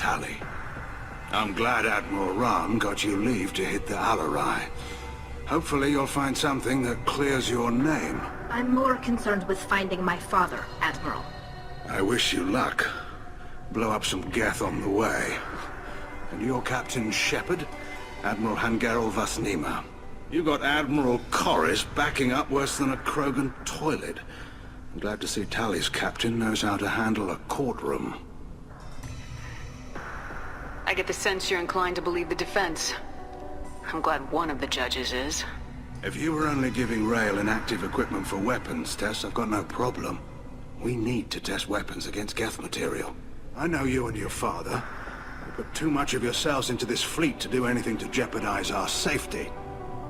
Tali. I'm glad Admiral Ram got you leave to hit the Alarai. Hopefully you'll find something that clears your name. I'm more concerned with finding my father, Admiral. I wish you luck. Blow up some Geth on the way. And your Captain Shepard? Admiral Hangerel Vasnima. You got Admiral Corris backing up worse than a Krogan toilet. I'm glad to see Tali's captain knows how to handle a courtroom. I get the sense you're inclined to believe the defense. I'm glad one of the judges is. If you were only giving Rail inactive equipment for weapons tests, I've got no problem. We need to test weapons against Geth material. I know you and your father. You put too much of yourselves into this fleet to do anything to jeopardize our safety.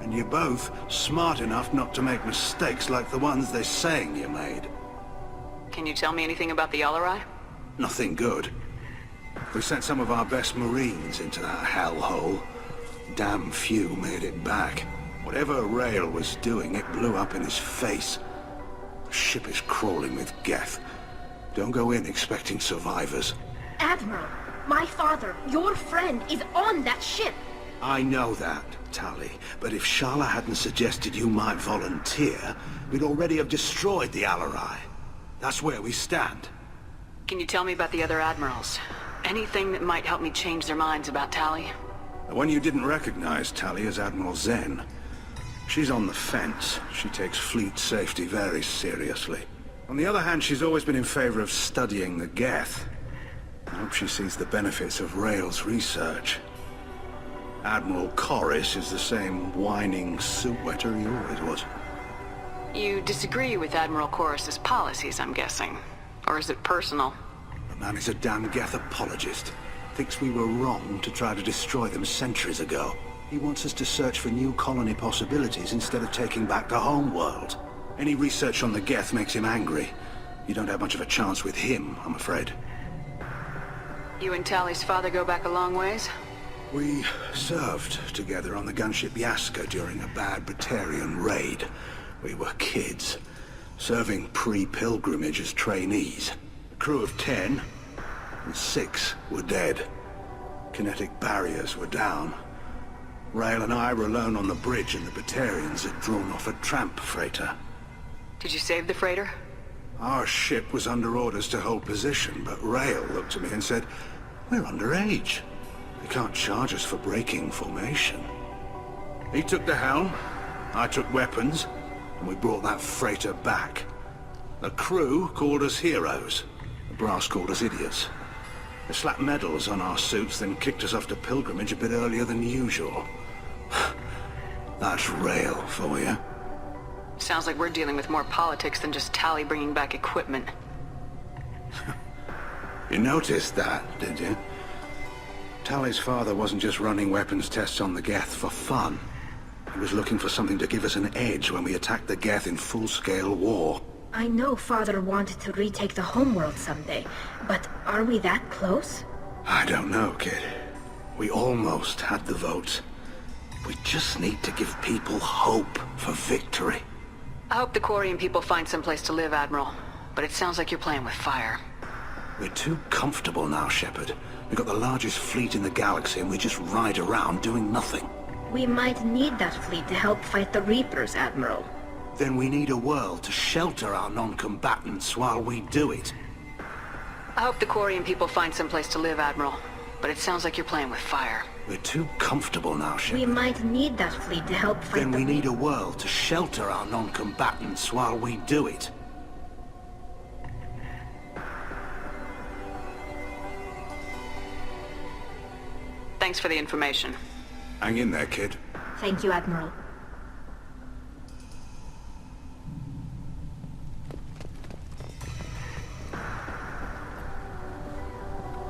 And you're both smart enough not to make mistakes like the ones they're saying you made. Can you tell me anything about the Alarai? Nothing good. We sent some of our best Marines into that hellhole. Damn few made it back. Whatever Rail was doing, it blew up in his face. The ship is crawling with Geth. Don't go in expecting survivors. Admiral, my father, your friend, is on that ship. I know that, Tali, but if Shala hadn't suggested you might volunteer, we'd already have destroyed the Alarai. That's where we stand. Can you tell me about the other admirals? Anything that might help me change their minds about Tali? The one you didn't recognize, Tali, is Admiral Zen. She's on the fence. She takes fleet safety very seriously. On the other hand, she's always been in favor of studying the Geth. I hope she sees the benefits of Rail's research. Admiral Corris is the same whining suit-wetter he always was. You disagree with Admiral Corris's policies, I'm guessing. Or is it personal? The man is a damn Geth apologist. Thinks we were wrong to try to destroy them centuries ago. He wants us to search for new colony possibilities instead of taking back the home world. Any research on the Geth makes him angry. You don't have much of a chance with him, I'm afraid. You and Tali's father go back a long ways? We served together on the gunship Yaska during a bad Batarian raid. We were kids, serving pre-pilgrimage as trainees. A crew of 10, and 6 were dead. Kinetic barriers were down. Rail and I were alone on the bridge, and the Batarians had drawn off a tramp freighter. Did you save the freighter? Our ship was under orders to hold position, but Rail looked at me and said, "We're underage. They can't charge us for breaking formation." He took the helm, I took weapons, and we brought that freighter back. The crew called us heroes. The brass called us idiots. They slapped medals on our suits, then kicked us off to pilgrimage a bit earlier than usual. That's Rail for you. Sounds like we're dealing with more politics than just Tali bringing back equipment. You noticed that, did you? Tali's father wasn't just running weapons tests on the Geth for fun. He was looking for something to give us an edge when we attacked the Geth in full-scale war. I know father wanted to retake the homeworld someday, but are we that close? I don't know, kid. We almost had the votes. We just need to give people hope for victory. I hope the Quarian people find someplace to live, Admiral. But it sounds like you're playing with fire. We're too comfortable now, Shepard. We've got the largest fleet in the galaxy and we just ride around doing nothing. We might need that fleet to help fight the Reapers, Admiral. Then we need a world to shelter our non-combatants while we do it. I hope the Quarian people find someplace to live, Admiral. But it sounds like you're playing with fire. We're too comfortable now, Shepard. We might need that fleet to help fight Then we need a world to shelter our non-combatants while we do it. Thanks for the information. Hang in there, kid. Thank you, Admiral.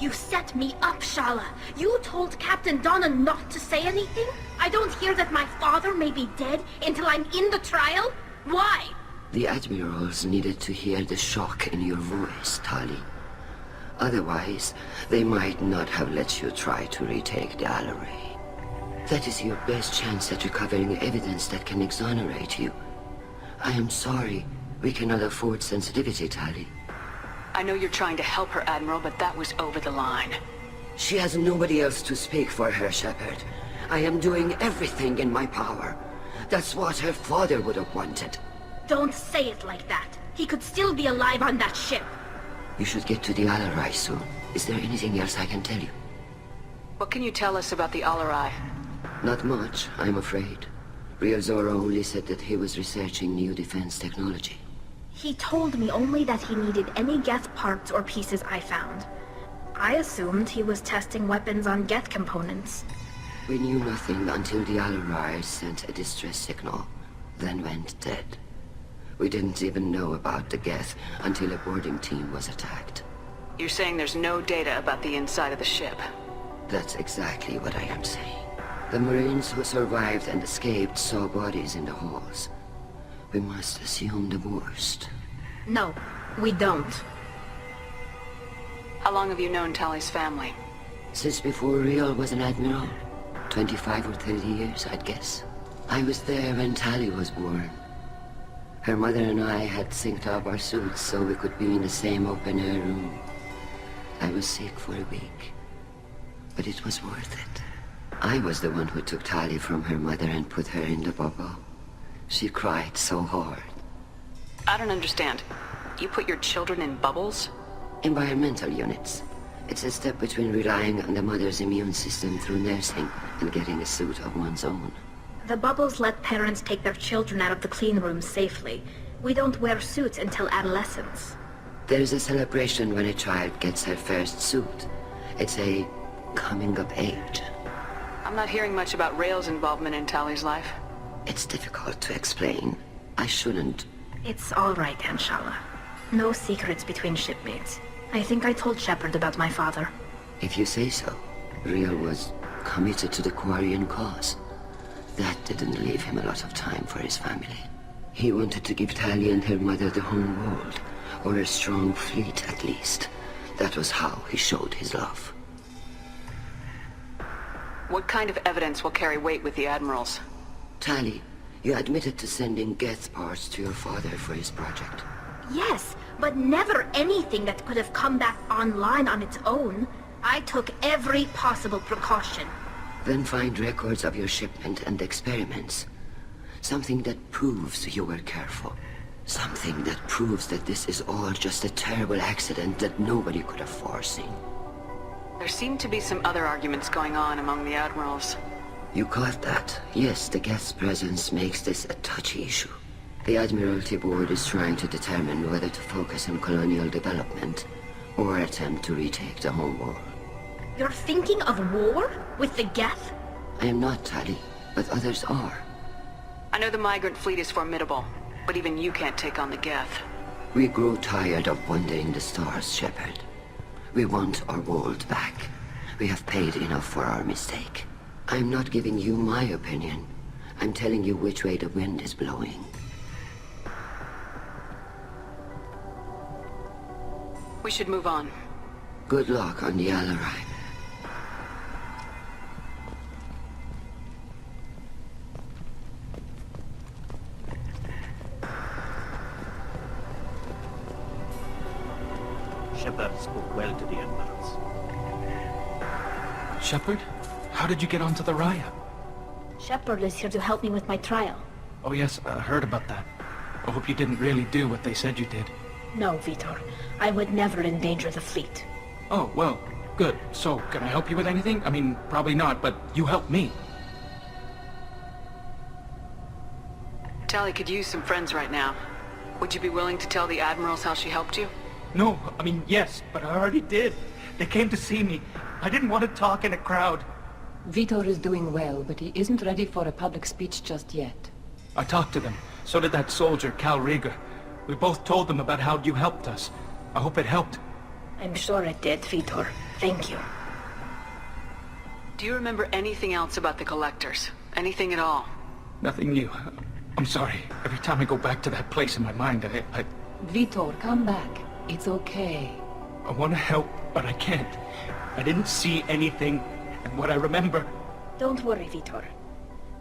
You set me up, Shala. You told Captain Donna not to say anything? I don't hear that my father may be dead until I'm in the trial? Why? The admirals needed to hear the shock in your voice, Tali. Otherwise, they might not have let you try to retake the Alarai. That is your best chance at recovering evidence that can exonerate you. I am sorry. We cannot afford sensitivity, Tali. I know you're trying to help her, Admiral, but that was over the line. She has nobody else to speak for her, Shepard. I am doing everything in my power. That's what her father would have wanted. Don't say it like that. He could still be alive on that ship. You should get to the Alarai soon. Is there anything else I can tell you? What can you tell us about the Alarai? Not much, I'm afraid. Real Zoro only said that he was researching new defense technology. He told me only that he needed any Geth parts or pieces I found. I assumed he was testing weapons on Geth components. We knew nothing until the Alarai sent a distress signal, then went dead. We didn't even know about the Geth until a boarding team was attacked. You're saying there's no data about the inside of the ship? That's exactly what I am saying. The Marines who survived and escaped saw bodies in the halls. We must assume the worst. No, we don't. How long have you known Tali's family? Since before Real was an admiral. 25 or 30 years, I'd guess. I was there when Tali was born. Her mother and I had synced up our suits so we could be in the same open-air room. I was sick for a week, but it was worth it. I was the one who took Tali from her mother and put her in the bubble. She cried so hard. I don't understand. You put your children in bubbles? Environmental units. It's a step between relying on the mother's immune system through nursing and getting a suit of one's own. The bubbles let parents take their children out of the clean rooms safely. We don't wear suits until adolescence. There's a celebration when a child gets her first suit. It's a coming of age. I'm not hearing much about Rail's involvement in Tali's life. It's difficult to explain. I shouldn't. It's all right, Anshala. No secrets between shipmates. I think I told Shepard about my father. If you say so. Real was committed to the Quarian cause. That didn't leave him a lot of time for his family. He wanted to give Tali and her mother the home world, or a strong fleet at least. That was how he showed his love. What kind of evidence will carry weight with the admirals? Tali, you admitted to sending Geth parts to your father for his project. Yes, but never anything that could have come back online on its own. I took every possible precaution. Then find records of your shipment and experiments. Something that proves you were careful. Something that proves that this is all just a terrible accident that nobody could have foreseen. There seem to be some other arguments going on among the admirals. You caught that? Yes, the Geth's presence makes this a touchy issue. The Admiralty Board is trying to determine whether to focus on colonial development or attempt to retake the home world. You're thinking of war? With the Geth? I am not, Tali, but others are. I know the migrant fleet is formidable, but even you can't take on the Geth. We grow tired of wandering the stars, Shepard. We want our world back. We have paid enough for our mistake. I'm not giving you my opinion. I'm telling you which way the wind is blowing. We should move on. Good luck on the Alarai. Shepard spoke well to the admirals. Shepard? How did you get onto the Raya? Shepard is here to help me with my trial. Oh yes, I heard about that. I hope you didn't really do what they said you did. No, Vitor. I would never endanger the fleet. Oh, well, good. So, can I help you with anything? I mean, probably not, but you helped me. Tali could use some friends right now. Would you be willing to tell the admirals how she helped you? No, I mean, yes, but I already did. They came to see me. I didn't want to talk in a crowd. Vitor is doing well, but he isn't ready for a public speech just yet. I talked to them. So did that soldier, Cal Riga. We both told them about how you helped us. I hope it helped. I'm sure it did, Vitor. Thank you. Do you remember anything else about the Collectors? Anything at all? Nothing new. I'm sorry. Every time I go back to that place in my mind, I Vitor, come back. It's okay. want to help, but I can't. I didn't see anything, and what I remember... Don't worry, Vitor.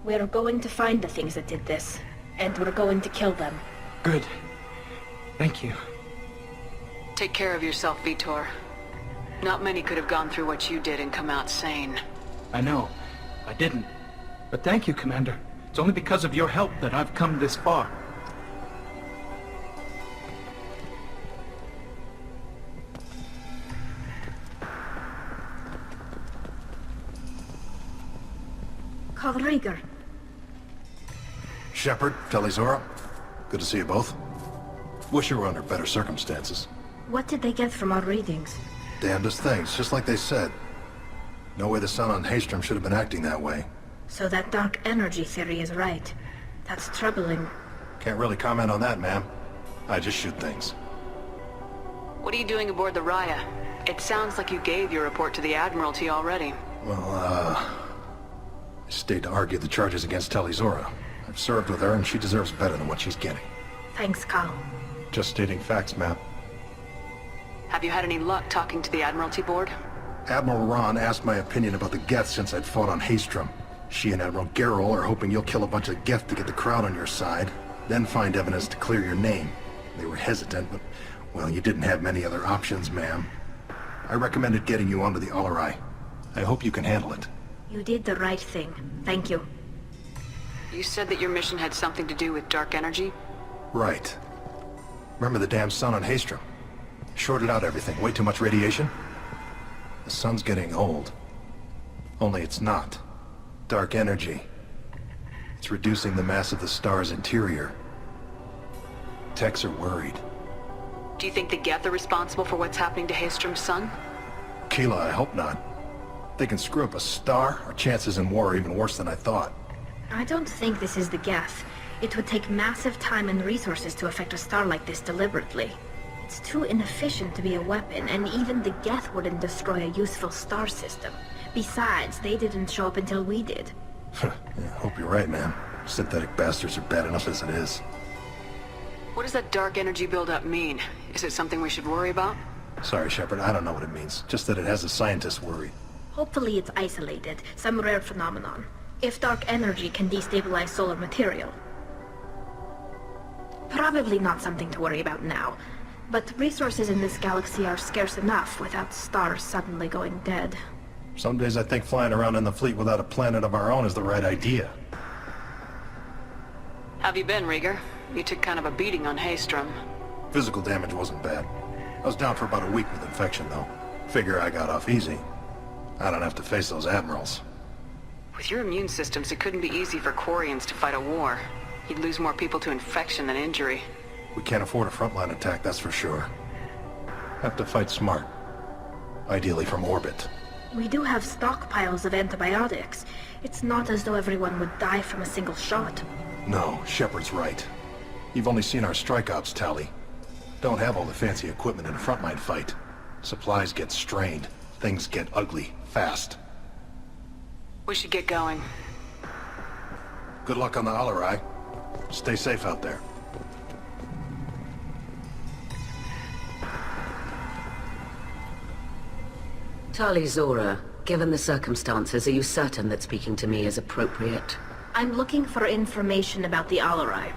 We're going to find the things that did this, and we're going to kill them. Good. Thank you. Take care of yourself, Vitor. Not many could have gone through what you did and come out sane. I know. I didn't. But thank you, Commander. It's only because of your help that I've come this far. Carl Rieger. Shepard, Tali, good to see you both. Wish you were under better circumstances. What did they get from our readings? Damnedest things, just like they said. No way the sun on Haystrom should have been acting that way. So that dark energy theory is right. That's troubling. Can't really comment on that, ma'am. I just shoot things. What are you doing aboard the Raya? It sounds like you gave your report to the Admiralty already. Well, I stayed to argue the charges against Tali. I've served with her, and she deserves better than what she's getting. Thanks, Carl. Just stating facts, ma'am. Have you had any luck talking to the Admiralty board? Admiral Ron asked my opinion about the Geth since I'd fought on Haystrom. She and Admiral Gerrel are hoping you'll kill a bunch of Geth to get the crowd on your side, then find evidence to clear your name. They were hesitant, but, well, you didn't have many other options, ma'am. I recommended getting you onto the Alarai. I hope you can handle it. You did the right thing. Thank you. You said that your mission had something to do with dark energy? Right. Remember the damn sun on Haystrom? Shorted out everything. Way too much radiation? The sun's getting old. Only it's not. Dark energy. It's reducing the mass of the star's interior. Techs are worried. Do you think the Geth are responsible for what's happening to Haystrom's sun? Keela, I hope not. If they can screw up a star, our chances in war are even worse than I thought. I don't think this is the Geth. It would take massive time and resources to affect a star like this deliberately. It's too inefficient to be a weapon, and even the Geth wouldn't destroy a useful star system. Besides, they didn't show up until we did. Yeah, I hope you're right, man. Synthetic bastards are bad enough as it is. What does that dark energy buildup mean? Is it something we should worry about? Sorry, Shepard, I don't know what it means. Just that it has the scientists worried. Hopefully it's isolated, some rare phenomenon. If dark energy can destabilize solar material. Probably not something to worry about now. But resources in this galaxy are scarce enough without stars suddenly going dead. Some days I think flying around in the fleet without a planet of our own is the right idea. Have you been, Rieger? You took kind of a beating on Haystrom. Physical damage wasn't bad. I was down for about a week with infection, though. Figure I got off easy. I don't have to face those admirals. With your immune systems, it couldn't be easy for Quarians to fight a war. You'd lose more people to infection than injury. We can't afford a frontline attack, that's for sure. Have to fight smart. Ideally from orbit. We do have stockpiles of antibiotics. It's not as though everyone would die from a single shot. No, Shepard's right. You've only seen our strike ops, Tali. Don't have all the fancy equipment in a frontline fight. Supplies get strained. Things get ugly, fast. We should get going. Good luck on the Alarai. Stay safe out there. Tali Zora, given the circumstances, are you certain that speaking to me is appropriate? I'm looking for information about the Alarai.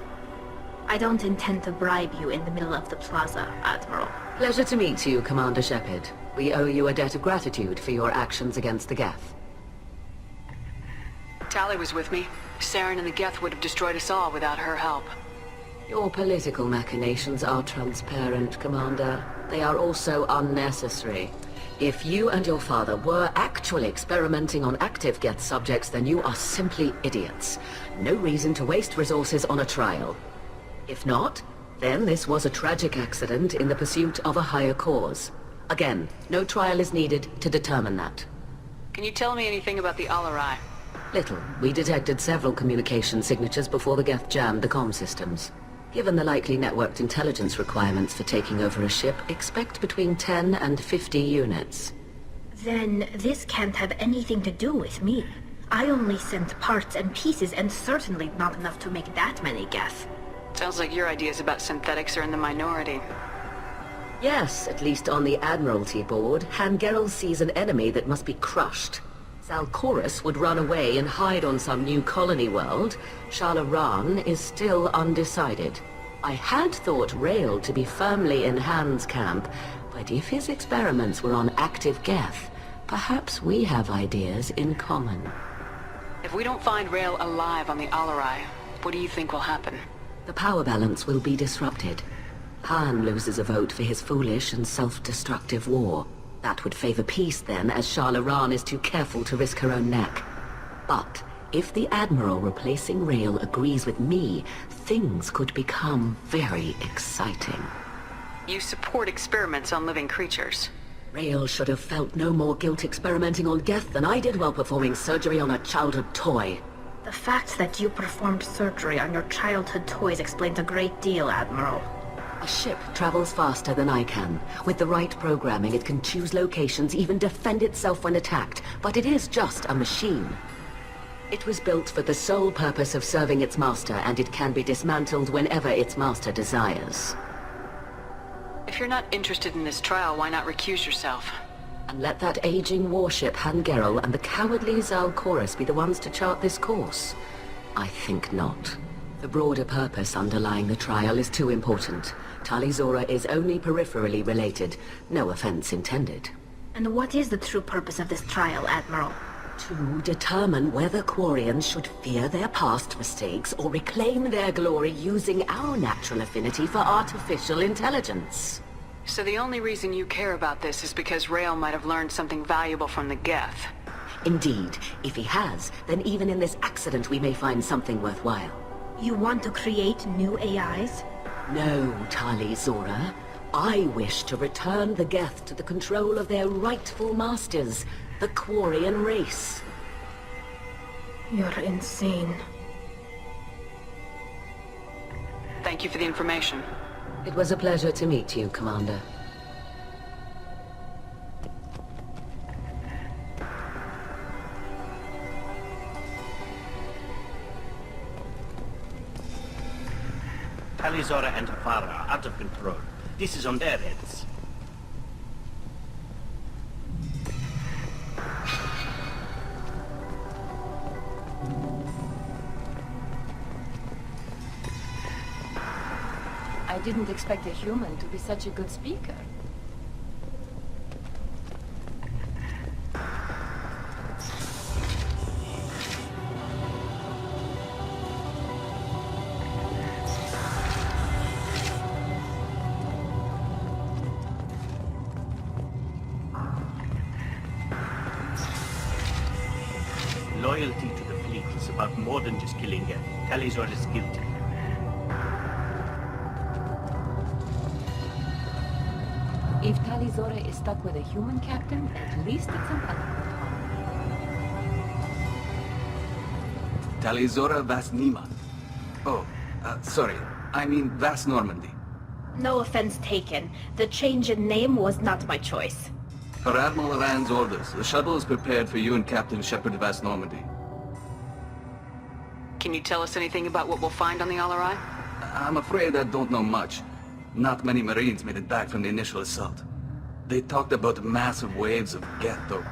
I don't intend to bribe you in the middle of the plaza, Admiral. Pleasure to meet you, Commander Shepard. We owe you a debt of gratitude for your actions against the Geth. Tali was with me. Saren and the Geth would have destroyed us all without her help. Your political machinations are transparent, Commander. They are also unnecessary. If you and your father were actually experimenting on active Geth subjects, then you are simply idiots. No reason to waste resources on a trial. If not, then this was a tragic accident in the pursuit of a higher cause. Again, no trial is needed to determine that. Can you tell me anything about the Alarai? Little. We detected several communication signatures before the Geth jammed the comm systems. Given the likely networked intelligence requirements for taking over a ship, expect between 10 and 50 units. Then this can't have anything to do with me. I only sent parts and pieces, and certainly not enough to make that many Geth. Sounds like your ideas about synthetics are in the minority. Yes, at least on the Admiralty board, Han Gerrel sees an enemy that must be crushed. Zalcorus would run away and hide on some new colony world. Shala Ran is still undecided. I had thought Rail to be firmly in Han's camp, But if his experiments were on active Geth, perhaps we have ideas in common. If we don't find Rail alive on the Alarai, what do you think will happen? The power balance will be disrupted. Han loses a vote for his foolish and self-destructive war. That would favor peace then, as Shah Loran is too careful to risk her own neck. But if the Admiral replacing Rail agrees with me, things could become very exciting. You support experiments on living creatures. Rail should have felt no more guilt experimenting on Geth than I did while performing surgery on a childhood toy. The fact that you performed surgery on your childhood toys explains a great deal, Admiral. A ship travels faster than I can. With the right programming, it can choose locations, even defend itself when attacked. But it is just a machine. It was built for the sole purpose of serving its master, and it can be dismantled whenever its master desires. If you're not interested in this trial, why not recuse yourself? And let that aging warship Han Gerel and the cowardly Zal Chorus be the ones to chart this course? I think not. The broader purpose underlying the trial is too important. Tali Zora is only peripherally related. No offense intended. And what is the true purpose of this trial, Admiral? To determine whether Quarians should fear their past mistakes or reclaim their glory using our natural affinity for artificial intelligence. So the only reason you care about this is because Rail might have learned something valuable from the Geth. Indeed. If he has, then even in this accident we may find something worthwhile. You want to create new AIs? No, Tali Zora. I wish to return the Geth to the control of their rightful masters, the Quarian race. You're insane. Thank you for the information. It was a pleasure to meet you, Commander. Tali Zora and Hafara are out of control. This is on their heads. I didn't expect a human to be such a good speaker. Loyalty to the fleet is about more than just killing Geth. Tali Zora is guilty. If Tali Zora is stuck with a human captain, at least it's an element. Tali Zora Vas Nima. Oh, sorry. I mean Vas Normandy. No offense taken. The change in name was not my choice. Per Admiral Rand's orders, the shuttle is prepared for you and Captain Shepard Vas Normandy. Can you tell us anything about what we'll find on the Alarai? I'm afraid I don't know much. Not many Marines made it back from the initial assault. They talked about massive waves of Geth, or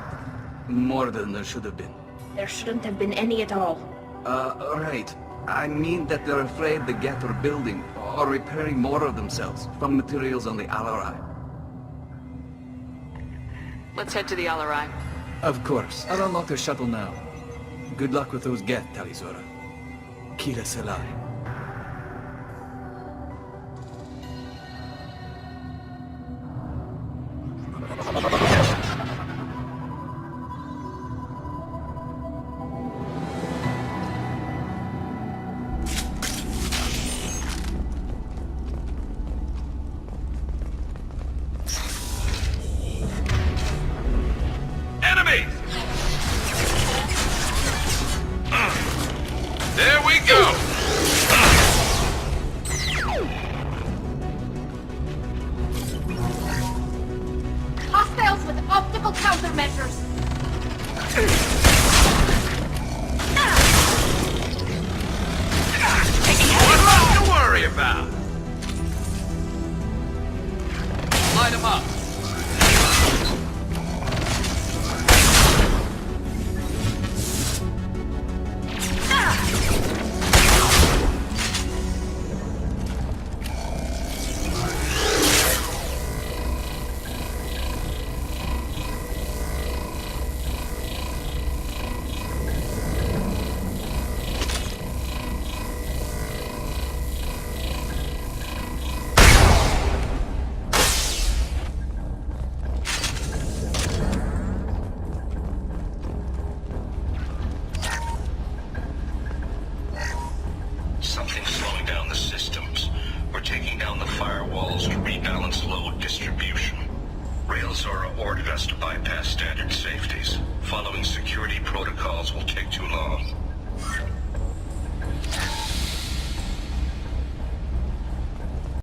more than there should have been. There shouldn't have been any at all. Right. I mean that they're afraid the Geth are building or repairing more of themselves from materials on the Alarai. Let's head to the Alarai. Of course. I'll unlock the shuttle now. Good luck with those Geth, Tali Zora. Kira Selai. Enemies! There we go! Hostiles with optical countermeasures! One left to worry about! Light them up! ordered us to bypass standard safeties. Following security protocols will take too long.